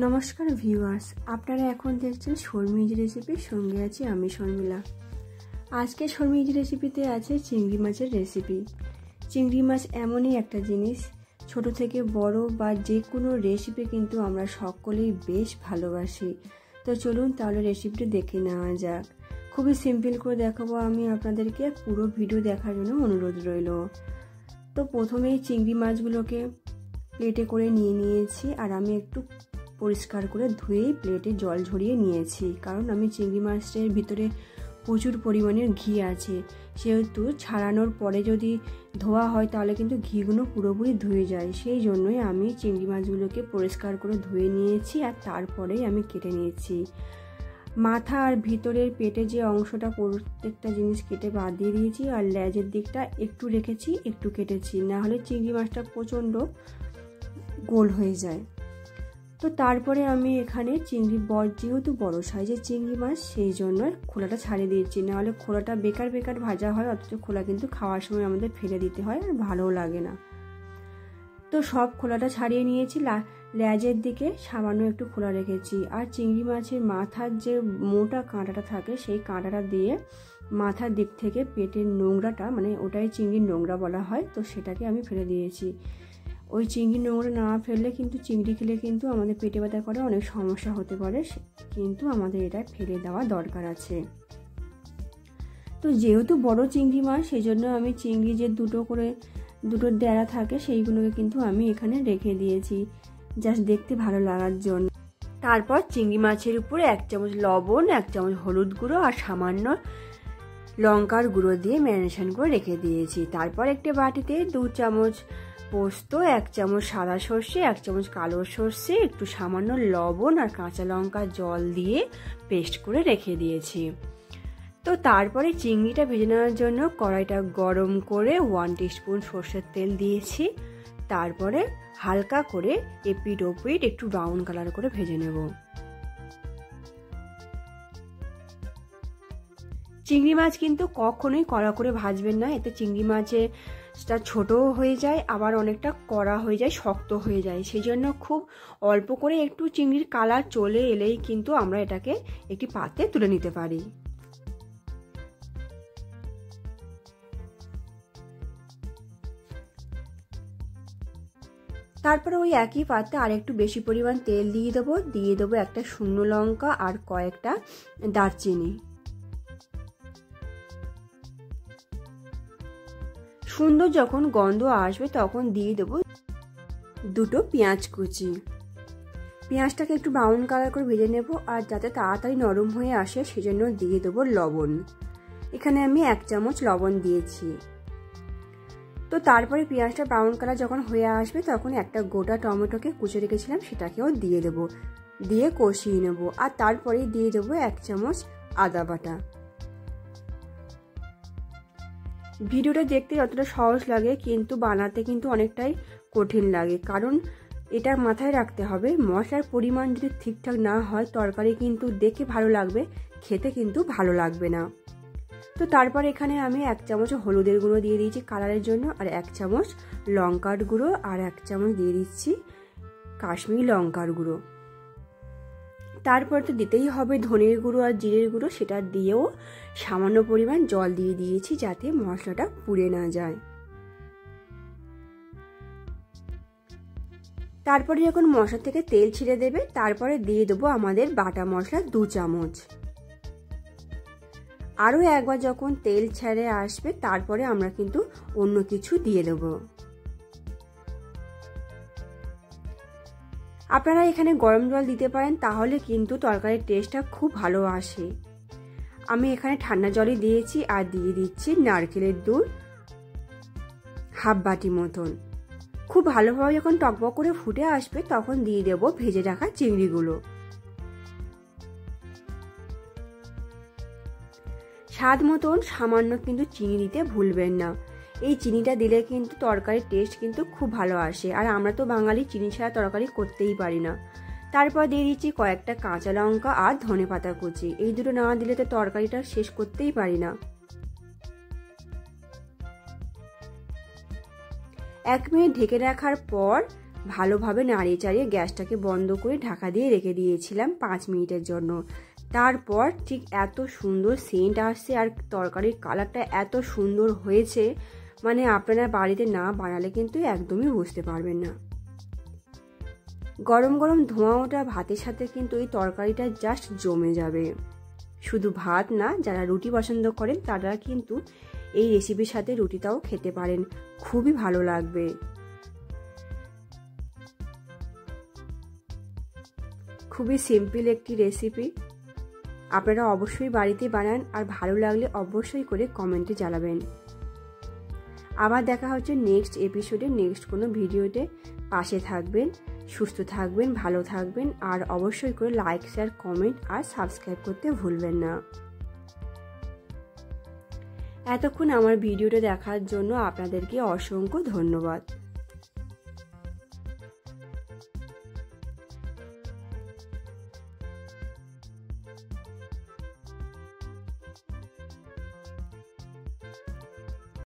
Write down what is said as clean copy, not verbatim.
নমস্কার ভিউয়ার্স, আপনারা এখন দেখছেন শর্মিজ রেসিপি। সঙ্গে আছি আমি শর্মিলা। আজকে শর্মিজ রেসিপিতে আছে চিংড়ি মাছের রেসিপি। চিংড়ি মাছ এমনই একটা জিনিস, ছোট থেকে বড় বা যে কোনো রেসিপি কিন্তু আমরা সকলেই বেশ ভালোবাসি। তো চলুন তাহলে রেসিপিটি দেখে নেওয়া যাক। খুবই সিম্পল করে দেখাবো আমি আপনাদেরকে, পুরো ভিডিও দেখার জন্য অনুরোধ রইল। তো প্রথমেই চিংড়ি মাছগুলোকে প্লেটে করে নিয়েছি, আর আমি একটু পরিষ্কার করে ধুয়ে প্লেটে জল ঝরিয়ে নিয়েছি, কারণ আমি চিংড়ি মাছের ভিতরে প্রচুর পরিমাণের ঘি আছে, সেহেতু ছাড়ানোর পরে যদি ধোয়া হয় তাহলে কিন্তু ঘিগুলো পুরোপুরি ধুয়ে যায়। সেই জন্যই আমি চিংড়ি মাছগুলোকে পরিষ্কার করে ধুয়ে নিয়েছি, আর তারপরেই আমি কেটে নিয়েছি। মাথা আর ভিতরের পেটে যে অংশটা প্রত্যেকটা জিনিস কেটে বাদ দিয়ে দিয়েছি, আর লেজের দিকটা একটু রেখেছি, একটু কেটেছি, না হলে চিংড়ি মাছটা প্রচণ্ড গোল হয়ে যায়। তো তারপরে আমি এখানে যেহেতু বড় সাইজের চিংড়ি মাছ, সেই জন্য খোলাটা ছাড়িয়ে দিয়েছি, নাহলে খোলাটা বেকার ভাজা হয়, অথচ খোলা কিন্তু খাওয়ার সময় আমাদের ফেলে দিতে হয়, আর ভালোও লাগে না। তো সব খোলাটা ছাড়িয়ে নিয়েছি, লেজের দিকে সামান্য একটু খোলা রেখেছি। আর চিংড়ি মাছের মাথার যে মোটা কাঁটাটা থাকে, সেই কাঁটাটা দিয়ে মাথার দিক থেকে পেটের নোংরাটা, মানে ওটাই চিংড়ির নোংরা বলা হয়, তো সেটাকে আমি ফেলে দিয়েছি। ওই চিংড়ির নোংরা না ফেললে কিন্তু চিংড়ি খেলে কিন্তু আমাদের পেটে ব্যথা করে, অনেক সমস্যা হতে পারে, কিন্তু আমাদের এটা ফেলে দেওয়া দরকার আছে। তো যেহেতু বড় চিংড়ি মাছ, সেই জন্য আমি চিংড়ি যে দুটো ডেরা থাকে সেইগুলোকে কিন্তু আমি এখানে রেখে দিয়েছি, জাস্ট দেখতে ভালো লাগার জন্য। তারপর চিংড়ি মাছের উপরে 1 চামচ লবণ, 1 চামচ হলুদ গুঁড়ো আর সামান্য লঙ্কার গুঁড়ো দিয়ে ম্যারিনেশন করে রেখে দিয়েছি। তারপর একটা বাটিতে 2 চামচ পোস্ত, 1 চামচ সাদা সর্ষে, 1 চামচ কালো সর্ষে, একটু সামান্য লবণ আর কাঁচা লঙ্কা জল দিয়ে পেস্ট করে রেখে দিয়েছি। তো তারপরে চিংড়িটা ভেজে নেওয়ার জন্য কড়াইটা গরম করে 1 টিস্পুন সর্ষের তেল দিয়েছি। তারপরে হালকা করে এপিট ওপিট একটু ব্রাউন কালার করে ভেজে নেব। চিংড়ি মাছ কিন্তু কখনোই কড়া করে ভাজবেন না, এতে চিংড়ি মাছটা ছোটও হয়ে যায়, আবার অনেকটা কড়া হয়ে যায়, শক্ত হয়ে যায়। সেই জন্য খুব অল্প করে একটু চিংড়ির কালার চলে এলেই কিন্তু আমরা এটাকে একটি পাত্রে তুলে নিতে পারি। তারপরে ওই একই পাত্রে আর একটু বেশি পরিমাণ তেল দিয়ে দেবো একটা শুকনো লঙ্কা আর কয়েকটা দারচিনি। সুন্দর যখন গন্ধ আসবে তখন দিয়ে দেবো 2 পেঁয়াজ কুচি। পেঁয়াজটাকে একটু ব্রাউন কালার করে ভেজে নেব, আর যাতে তাড়াতাড়ি নরম হয়ে আসে সেজন্য দিয়ে দেবো লবণ। এখানে আমি 1 চামচ লবণ দিয়েছি। তো তারপরে পেঁয়াজটা ব্রাউন কালার যখন হয়ে আসবে তখন একটা গোটা টমেটোকে কুচে রেখেছিলাম সেটাকেও দিয়ে দেবো, দিয়ে কষিয়ে নেব। আর তারপরে দিয়ে দেবো 1 চামচ আদা বাটা। ভিডিওটা দেখতে যতটা সহজ লাগে কিন্তু বানাতে কিন্তু অনেকটাই কঠিন লাগে, কারণ এটা মাথায় রাখতে হবে, মশলার পরিমাণ যদি ঠিকঠাক না হয় তরকারি কিন্তু দেখে ভালো লাগবে, খেতে কিন্তু ভালো লাগবে না। তো তারপর এখানে আমি 1 চামচ হলুদের গুঁড়ো দিয়ে দিয়েছি কালারের জন্য, আর 1 চামচ লঙ্কার গুঁড়ো, আর 1 চামচ দিয়ে দিচ্ছি কাশ্মীরি লঙ্কার গুঁড়ো। তারপর তো দিতেই হবে ধনের গুঁড়ো আর জিরের গুঁড়ো, সেটা দিয়েও সামান্য পরিমাণ জল দিয়ে দিয়েছি যাতে মশলাটা পুড়ে না যায়। তারপরে যখন মশলা থেকে তেল ছেড়ে দেবে তারপরে দিয়ে দেবো আমাদের বাটা মশলা 2 চামচ। আরও একবার যখন তেল ছেড়ে আসবে তারপরে আমরা কিন্তু অন্য কিছু দিয়ে দেবো। আপনারা এখানে গরম জল দিতে পারেন, তাহলে কিন্তু তরকারির টেস্টটা খুব ভালো আসে। আমি এখানে ঠান্ডা জলই দিয়েছি, আর দিয়ে দিচ্ছি নারকেলের দুধ 1/2 বাটি মতন। খুব ভালোভাবে যখন টকবক করে ফুটে আসবে তখন দিয়ে দেবো ভেজে রাখা চিংড়িগুলো। স্বাদ মতন সামান্য কিন্তু চিনি দিতে ভুলবেন না, এই চিনিটা দিলে কিন্তু তরকারির টেস্ট কিন্তু খুব ভালো আসে, আর আমরা তো বাঙালি চিনি ছাড়া তরকারি করতেই পারি না। তারপর দিয়ে দিচ্ছি কয়েকটা কাঁচা লঙ্কা আর ধনেপাতা কুচি, এই দুটো না দিলে তো তরকারিটা শেষ করতেই পারি না। 1 মিনিট ঢেকে রাখার পর ভালোভাবে নাড়িয়ে চাড়িয়ে গ্যাসটাকে বন্ধ করে ঢাকা দিয়ে রেখে দিয়েছিলাম 5 মিনিটের জন্য। তারপর ঠিক এত সুন্দর সেন্ট আসছে আর তরকারির কালারটা এত সুন্দর হয়েছে, মানে আপনারা বাড়িতে না বানালে কিন্তু একদমই বুঝতে পারবেন না। গরম গরম ধোঁয়া ওঠা ভাতের সাথে কিন্তু এই তরকারিটা জাস্ট জমে যাবে। শুধু ভাত না, যারা রুটি পছন্দ করেন তারা কিন্তু এই রেসিপির সাথে রুটিটাও খেতে পারেন, খুবই ভালো লাগবে। খুবই সিম্পল একটি রেসিপি, আপনারা অবশ্যই বাড়িতে বানান আর ভালো লাগলে অবশ্যই করে কমেন্টে জানাবেন। আবার দেখা হচ্ছে নেক্সট এপিসোডে, নেক্সট কোনো ভিডিওতে। পাশে থাকবেন, সুস্থ থাকবেন, ভালো থাকবেন, আর অবশ্যই করে লাইক, শেয়ার, কমেন্ট আর সাবস্ক্রাইব করতে ভুলবেন না। এতক্ষণ আমার ভিডিওটা দেখার জন্য আপনাদেরকে অসংখ্য ধন্যবাদ।